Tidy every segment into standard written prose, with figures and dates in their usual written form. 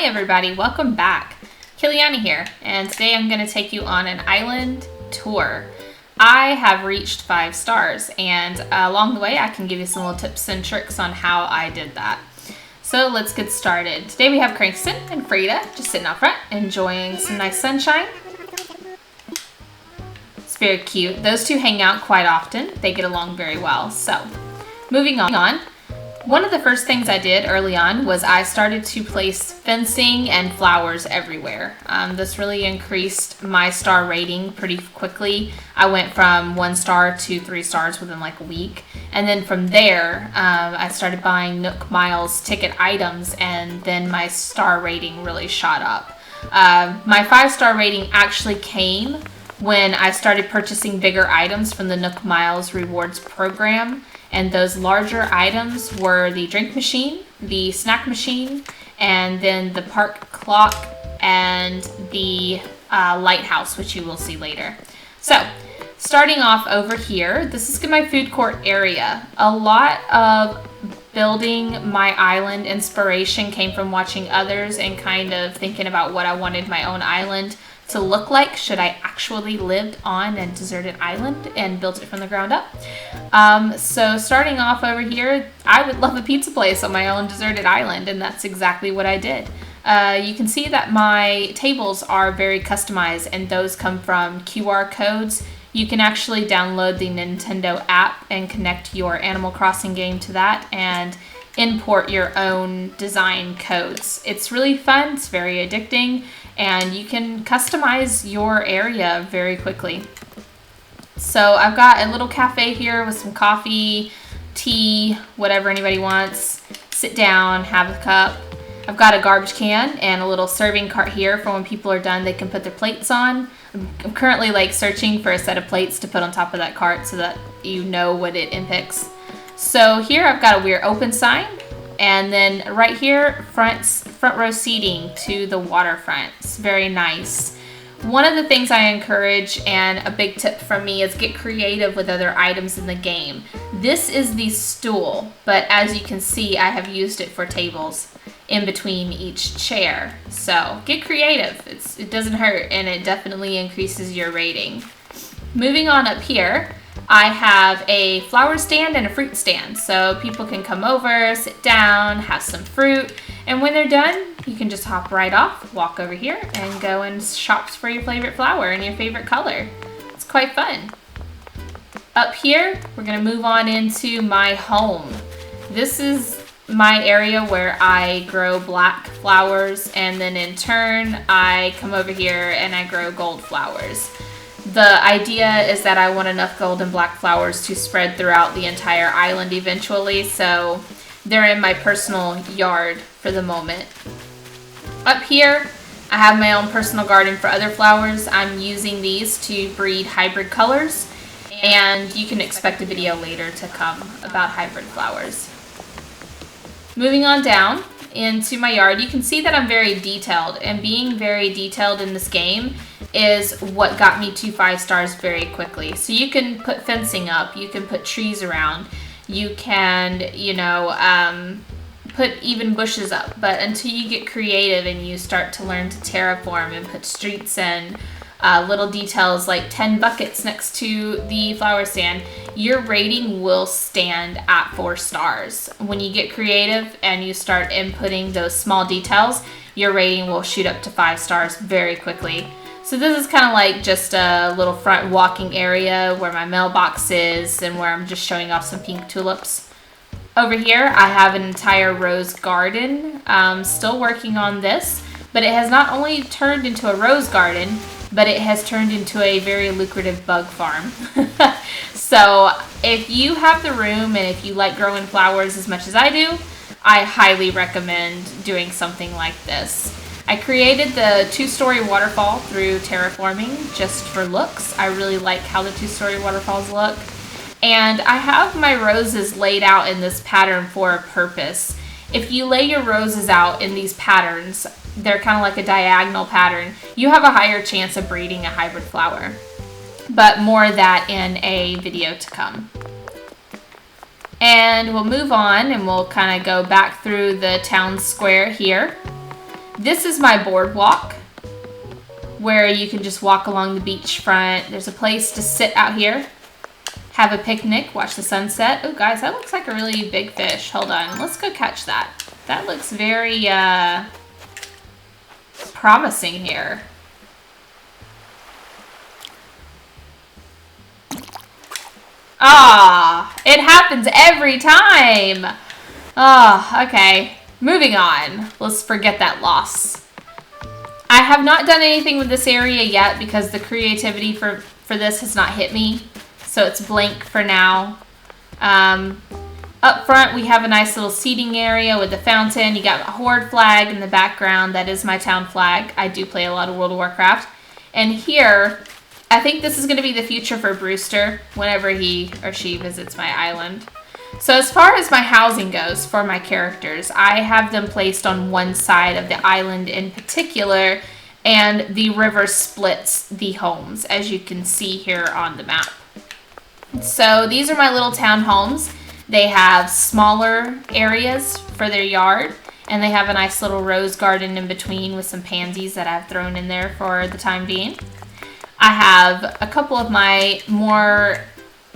everybody, welcome back. Kiliani here, and today I'm going to take you on an island tour. I have reached 5 stars, and along the way I can give you some little tips and tricks on how I did that. So let's get started. Today we have Crankston and Frida just sitting out front, enjoying some nice sunshine. It's very cute. Those two hang out quite often. They get along very well. So, moving on. One of the first things I did early on was I started to place fencing and flowers everywhere. This really increased my star rating pretty quickly. I went from 1 star to 3 stars within like a week. And then from there, I started buying Nook Miles ticket items, and then my star rating really shot up. My 5-star rating actually came when I started purchasing bigger items from the Nook Miles rewards program. And those larger items were the drink machine, the snack machine, and then the park clock and the lighthouse, which you will see later. So, starting off over here, this is my food court area. A lot of building my island inspiration came from watching others and kind of thinking about what I wanted my own island to look like should I actually lived on a deserted island and built it from the ground up. So starting off over here, I would love a pizza place on my own deserted island, and that's exactly what I did. You can see that my tables are very customized, and those come from QR codes. You can actually download the Nintendo app and connect your Animal Crossing game to that and import your own design codes. It's really fun, it's very addicting, and you can customize your area very quickly. So I've got a little cafe here with some coffee, tea, whatever anybody wants. Sit down, have a cup. I've got a garbage can and a little serving cart here for when people are done, they can put their plates on. I'm currently searching for a set of plates to put on top of that cart so that you know what it impacts. So here I've got a We're Open sign, and then right here, front row seating to the waterfront. It's very nice. One of the things I encourage, and a big tip from me, is get creative with other items in the game. This is the stool, but as you can see, I have used it for tables in between each chair. So get creative. It doesn't hurt, and it definitely increases your rating. Moving on up here, I have a flower stand and a fruit stand, so people can come over, sit down, have some fruit, and when they're done, you can just hop right off, walk over here, and go and shop for your favorite flower and your favorite color. It's quite fun. Up here, we're going to move on into my home. This is my area where I grow black flowers, and then in turn, I come over here and I grow gold flowers. The idea is that I want enough gold and black flowers to spread throughout the entire island eventually, so they're in my personal yard for the moment. Up here, I have my own personal garden for other flowers. I'm using these to breed hybrid colors, and you can expect a video later to come about hybrid flowers. Moving on down into my yard, you can see that I'm very detailed, and being very detailed in this game is what got me to 5 stars very quickly. So you can put fencing up, you can put trees around, you can, put even bushes up, but until you get creative and you start to learn to terraform and put streets and little details like 10 buckets next to the flower stand, your rating will stand at 4 stars. When you get creative and you start inputting those small details, your rating will shoot up to 5 stars very quickly. So this is kind of like just a little front walking area where my mailbox is and where I'm just showing off some pink tulips. Over here, I have an entire rose garden. Still working on this, but it has not only turned into a rose garden, but it has turned into a very lucrative bug farm. So if you have the room and if you like growing flowers as much as I do, I highly recommend doing something like this. I created the 2-story waterfall through terraforming just for looks. I really like how the 2-story waterfalls look. And I have my roses laid out in this pattern for a purpose. If you lay your roses out in these patterns, they're kind of like a diagonal pattern, you have a higher chance of breeding a hybrid flower. But more of that in a video to come. And we'll move on and we'll kind of go back through the town square here. This is my boardwalk, where you can just walk along the beachfront. There's a place to sit out here, have a picnic, watch the sunset. Oh, guys, that looks like a really big fish. Hold on, let's go catch that. That looks very promising here. Ah, it happens every time. Oh, okay. Moving on. Let's forget that loss. I have not done anything with this area yet because the creativity for this has not hit me. So it's blank for now. Up front, we have a nice little seating area with the fountain. You got a Horde flag in the background. That is my town flag. I do play a lot of World of Warcraft. And here, I think this is going to be the future for Brewster whenever he or she visits my island. So as far as my housing goes for my characters, I have them placed on one side of the island in particular, and the river splits the homes, as you can see here on the map. So these are my little town homes. They have smaller areas for their yard, and they have a nice little rose garden in between with some pansies that I've thrown in there for the time being. I have a couple of my more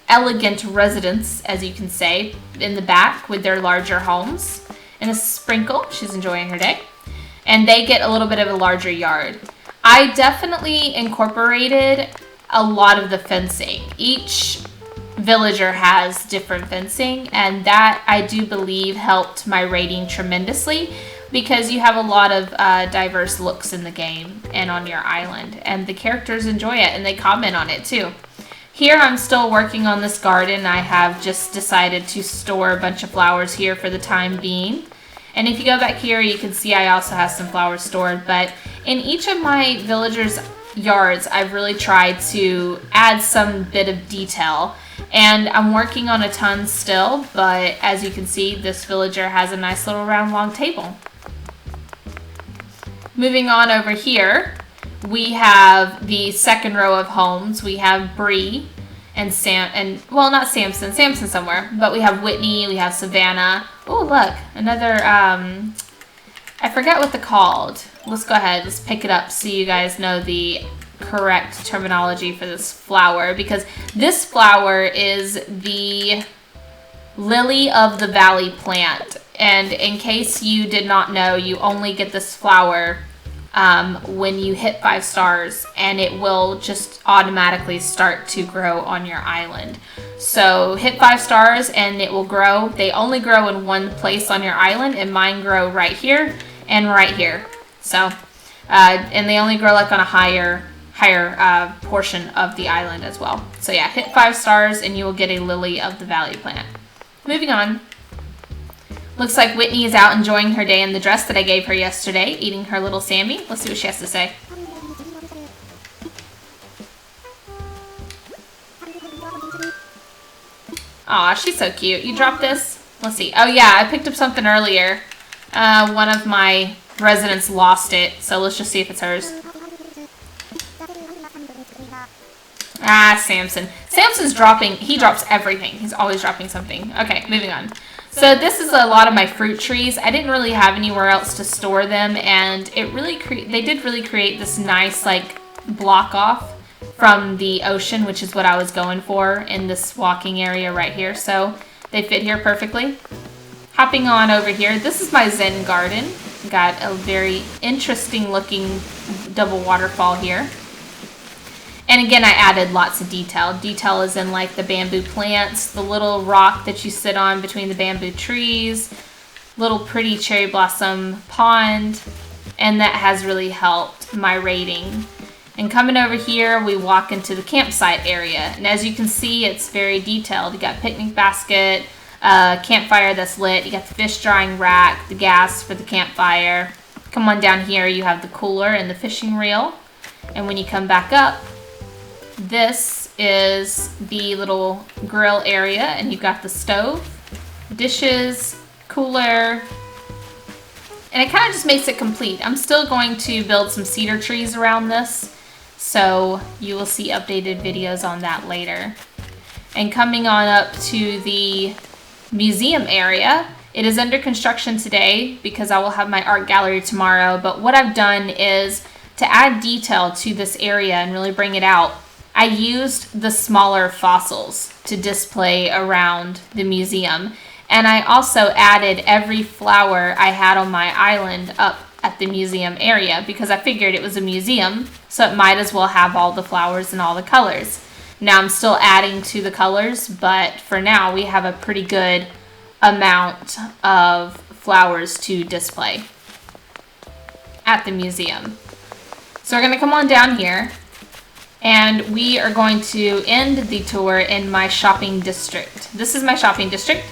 elegant residents, as you can say, in the back with their larger homes. And this is Sprinkle. She's enjoying her day. And they get a little bit of a larger yard. I definitely incorporated a lot of the fencing. Each villager has different fencing, and that I do believe helped my rating tremendously because you have a lot of diverse looks in the game and on your island, and the characters enjoy it and they comment on it too. Here I'm still working on this garden. I have just decided to store a bunch of flowers here for the time being. And if you go back here, you can see I also have some flowers stored. But in each of my villagers' yards, I've really tried to add some bit of detail. And I'm working on a ton still, but as you can see, this villager has a nice little round long table. Moving on over here, we have the second row of homes. We have Bree and well, not Samson. Samson somewhere, but we have Whitney. We have Savannah. Oh, look, another. I forget what they're called. Let's go ahead. Let's pick it up so you guys know the correct terminology for this flower, because this flower is the lily of the valley plant. And in case you did not know, you only get this flower when you hit 5 stars, and it will just automatically start to grow on your island. So hit 5 stars and it will grow. They only grow in one place on your island, and mine grow right here and right here. So and they only grow like on a higher portion of the island as well. So yeah, hit 5 stars and you will get a lily of the valley plant. Moving on. Looks like Whitney is out enjoying her day in the dress that I gave her yesterday, eating her little Sammy. Let's see what she has to say. Aw, she's so cute. You dropped this? Let's see. Oh yeah, I picked up something earlier. One of my residents lost it, so let's just see if it's hers. Ah, Samson. Samson's dropping, he drops everything. He's always dropping something. Okay, moving on. So this is a lot of my fruit trees. I didn't really have anywhere else to store them, and it really they did really create this nice like block off from the ocean, which is what I was going for in this walking area right here. So they fit here perfectly. Hopping on over here, this is my Zen garden. Got a very interesting looking double waterfall here. And again, I added lots of detail. Detail is in like the bamboo plants, the little rock that you sit on between the bamboo trees, little pretty cherry blossom pond, and that has really helped my rating. And coming over here, we walk into the campsite area. And as you can see, it's very detailed. You got picnic basket, campfire that's lit, you got the fish drying rack, the gas for the campfire. Come on down here, you have the cooler and the fishing reel. And when you come back up, this is the little grill area, and you've got the stove, dishes, cooler, and it kind of just makes it complete. I'm still going to build some cedar trees around this, so you will see updated videos on that later. And coming on up to the museum area, It is under construction today because I will have my art gallery tomorrow, but what I've done is to add detail to this area and really bring it out, I used the smaller fossils to display around the museum. And I also added every flower I had on my island up at the museum area because I figured it was a museum, so it might as well have all the flowers and all the colors. Now I'm still adding to the colors, but for now we have a pretty good amount of flowers to display at the museum. So we're going to come on down here and we are going to end the tour in my shopping district. This is my shopping district.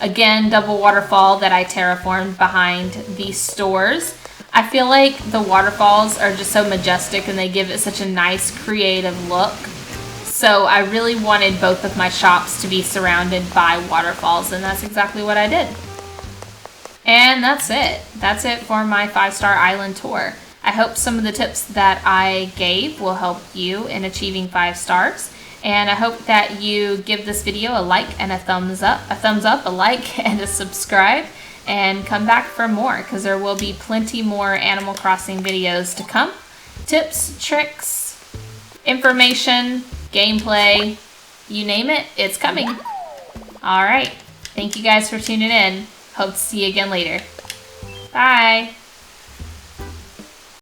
Again, double waterfall that I terraformed behind these stores. I feel like the waterfalls are just so majestic and they give it such a nice creative look. So I really wanted both of my shops to be surrounded by waterfalls, and that's exactly what I did. And that's it. That's it for my 5-star island tour. I hope some of the tips that I gave will help you in achieving 5 stars. And I hope that you give this video a like and a thumbs up, a like and a subscribe, and come back for more because there will be plenty more Animal Crossing videos to come. Tips, tricks, information, gameplay, you name it, it's coming. All right. Thank you guys for tuning in. Hope to see you again later. Bye.